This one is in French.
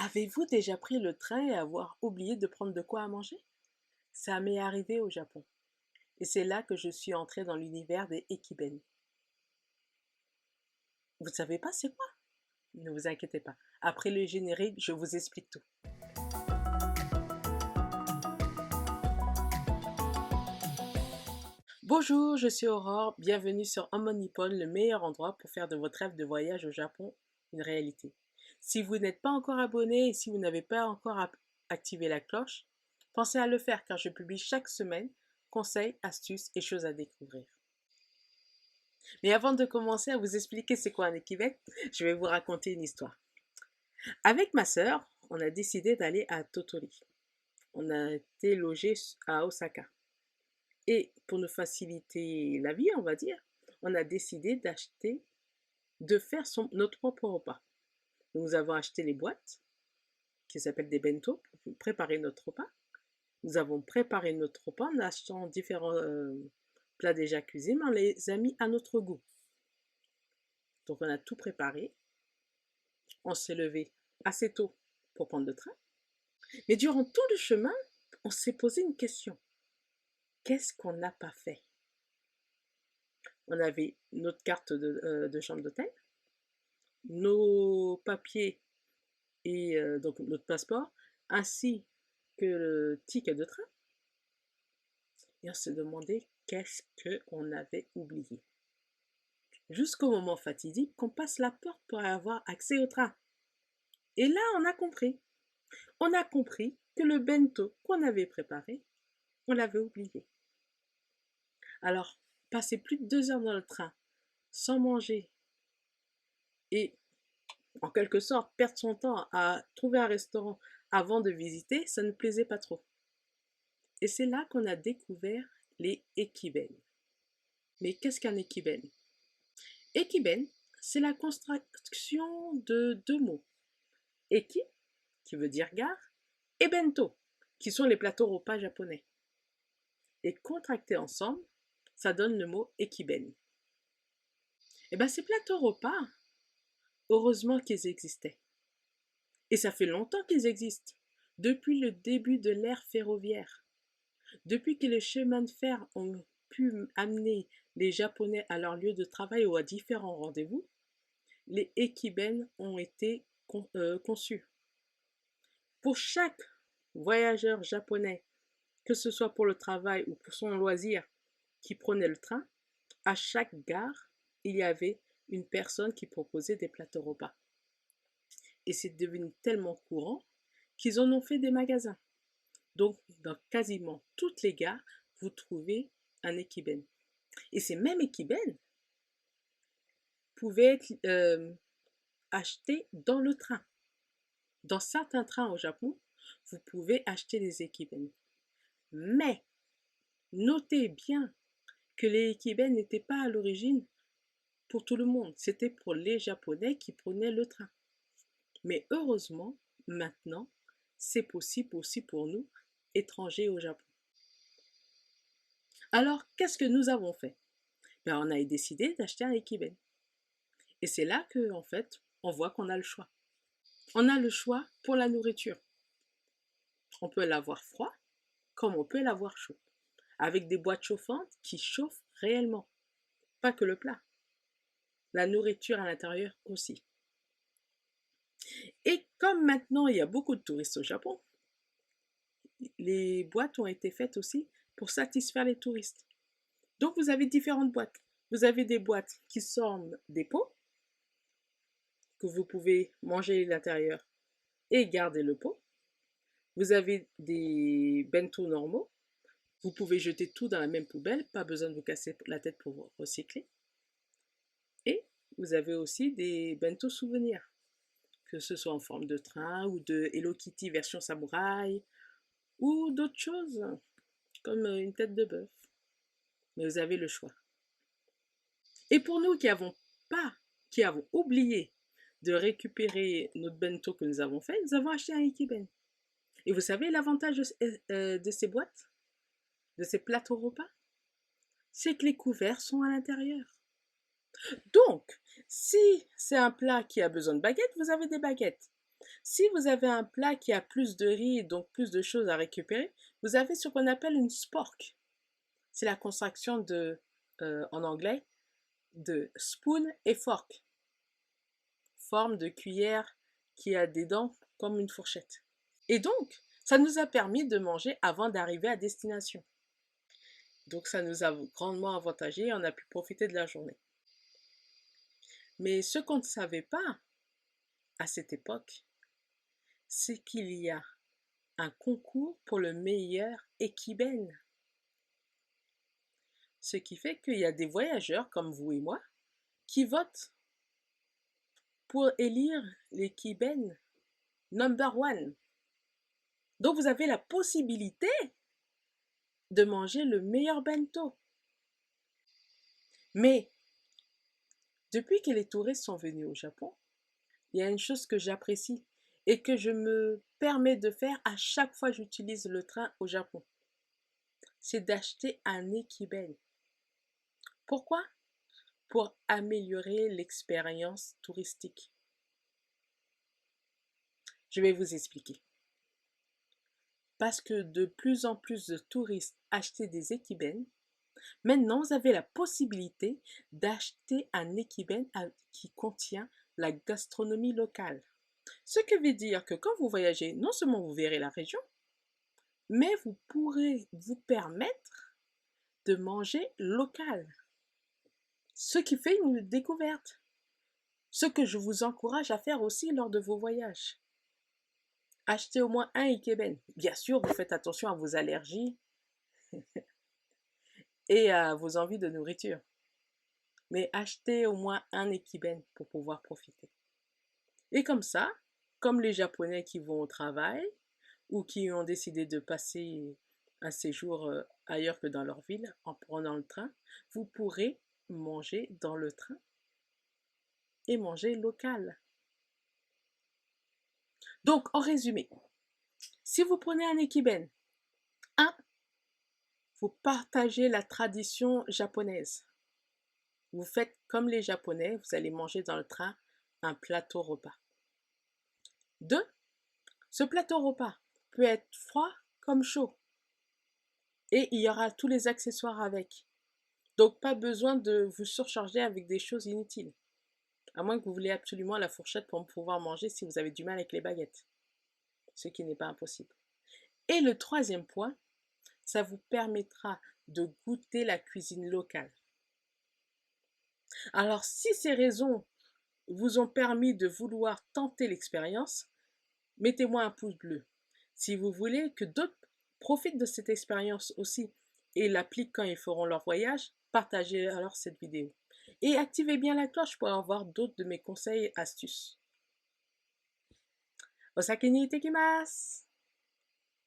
Avez-vous déjà pris le train et avoir oublié de prendre de quoi à manger? Ça m'est arrivé au Japon. Et c'est là que je suis entrée dans l'univers des ekiben. Vous savez pas c'est quoi? Ne vous inquiétez pas. Après le générique, je vous explique tout. Bonjour, je suis Aurore. Bienvenue sur Nippon, le meilleur endroit pour faire de votre rêve de voyage au Japon une réalité. Si vous n'êtes pas encore abonné et si vous n'avez pas encore activé la cloche, pensez à le faire car je publie chaque semaine conseils, astuces et choses à découvrir. Mais avant de commencer à vous expliquer c'est quoi un équivalent, je vais vous raconter une histoire. Avec ma sœur, on a décidé d'aller à Tottori. On a été logé à Osaka. Et pour nous faciliter la vie, on va dire, on a décidé de faire notre propre repas. Nous avons acheté les boîtes, qui s'appellent des bento, pour préparer notre repas. Nous avons préparé notre repas en achetant différents plats déjà cuisinés, mais on les a mis à notre goût. Donc on a tout préparé. On s'est levé assez tôt pour prendre le train. Mais durant tout le chemin, on s'est posé une question. Qu'est-ce qu'on n'a pas fait? On avait notre carte de chambre d'hôtel, nos papiers et donc notre passeport, ainsi que le ticket de train. Et on s'est demandé qu'est-ce qu'on avait oublié. Jusqu'au moment fatidique qu'on passe la porte pour avoir accès au train. Et là, on a compris. On a compris que le bento qu'on avait préparé, on l'avait oublié. Alors, passer plus de 2 heures dans le train, sans manger, et en quelque sorte perdre son temps à trouver un restaurant avant de visiter, ça ne plaisait pas trop. Et c'est là qu'on a découvert les ekiben. Mais qu'est-ce qu'un ekiben? Ekiben, c'est la construction de 2 mots. Eki, qui veut dire gare, et bento, qui sont les plateaux repas japonais. Et contractés ensemble, ça donne le mot ekiben. Et bien ces plateaux repas, heureusement qu'ils existaient. Et ça fait longtemps qu'ils existent, depuis le début de l'ère ferroviaire. Depuis que les chemins de fer ont pu amener les Japonais à leur lieu de travail ou à différents rendez-vous, les ekiben ont été conçus. Pour chaque voyageur japonais, que ce soit pour le travail ou pour son loisir, qui prenait le train, à chaque gare, il y avait une personne qui proposait des plateaux repas. Et c'est devenu tellement courant qu'ils en ont fait des magasins. Donc, dans quasiment toutes les gares, vous trouvez un ekiben. Et ces mêmes ekiben pouvaient être achetés dans le train. Dans certains trains au Japon, vous pouvez acheter des ekiben. Mais, notez bien que les ekiben n'étaient pas à l'origine pour tout le monde. C'était pour les Japonais qui prenaient le train. Mais heureusement, maintenant, c'est possible aussi pour nous, étrangers au Japon. Alors, qu'est-ce que nous avons fait? Ben, on a décidé d'acheter un ekiben. Et c'est là que, en fait, on voit qu'on a le choix. On a le choix pour la nourriture. On peut l'avoir froid, comme on peut l'avoir chaud. Avec des boîtes chauffantes qui chauffent réellement. Pas que le plat. La nourriture à l'intérieur aussi. Et comme maintenant il y a beaucoup de touristes au Japon, les boîtes ont été faites aussi pour satisfaire les touristes. Donc vous avez différentes boîtes. Vous avez des boîtes qui sortent des pots, que vous pouvez manger l'intérieur et garder le pot. Vous avez des bento normaux. Vous pouvez jeter tout dans la même poubelle, pas besoin de vous casser la tête pour recycler. Et vous avez aussi des bento souvenirs, que ce soit en forme de train ou de Hello Kitty version samouraï ou d'autres choses, comme une tête de bœuf. Mais vous avez le choix. Et pour nous qui avons oublié de récupérer notre bento que nous avons fait, nous avons acheté un ekiben. Et vous savez l'avantage de ces boîtes, de ces plateaux repas? C'est que les couverts sont à l'intérieur. Donc, si c'est un plat qui a besoin de baguettes, vous avez des baguettes. Si vous avez un plat qui a plus de riz et donc plus de choses à récupérer, vous avez ce qu'on appelle une spork. C'est la contraction en anglais de spoon et fork, forme de cuillère qui a des dents comme une fourchette. Et donc, ça nous a permis de manger avant d'arriver à destination. Donc, ça nous a grandement avantagé et on a pu profiter de la journée. Mais ce qu'on ne savait pas à cette époque, c'est qu'il y a un concours pour le meilleur équiben. Ce qui fait qu'il y a des voyageurs comme vous et moi qui votent pour élire l'équiben number one. Donc vous avez la possibilité de manger le meilleur bento. Mais depuis que les touristes sont venus au Japon, il y a une chose que j'apprécie et que je me permets de faire à chaque fois que j'utilise le train au Japon. C'est d'acheter un équiben. Pourquoi? Pour améliorer l'expérience touristique. Je vais vous expliquer. Parce que de plus en plus de touristes achetaient des équiben, maintenant vous avez la possibilité d'acheter un équiben qui contient la gastronomie locale. Ce qui veut dire que quand vous voyagez, non seulement vous verrez la région, mais vous pourrez vous permettre de manger local. Ce qui fait une découverte. Ce que je vous encourage à faire aussi lors de vos voyages. Achetez au moins un équiben. Bien sûr, vous faites attention à vos allergies et à vos envies de nourriture. Mais achetez au moins un équiben pour pouvoir profiter. Et comme ça, comme les Japonais qui vont au travail ou qui ont décidé de passer un séjour ailleurs que dans leur ville en prenant le train, vous pourrez manger dans le train et manger local. Donc, en résumé, si vous prenez un équiben, 1. Vous partagez la tradition japonaise. Vous faites comme les Japonais, vous allez manger dans le train un plateau repas. 2. Ce plateau repas peut être froid comme chaud. Et il y aura tous les accessoires avec. Donc pas besoin de vous surcharger avec des choses inutiles. À moins que vous vouliez absolument la fourchette pour pouvoir manger si vous avez du mal avec les baguettes. Ce qui n'est pas impossible. Et le troisième point, ça vous permettra de goûter la cuisine locale. Alors si ces raisons vous ont permis de vouloir tenter l'expérience, mettez-moi un pouce bleu. Si vous voulez que d'autres profitent de cette expérience aussi et l'appliquent quand ils feront leur voyage, partagez alors cette vidéo. Et activez bien la cloche pour avoir d'autres de mes conseils et astuces. Osake ni itekimasu!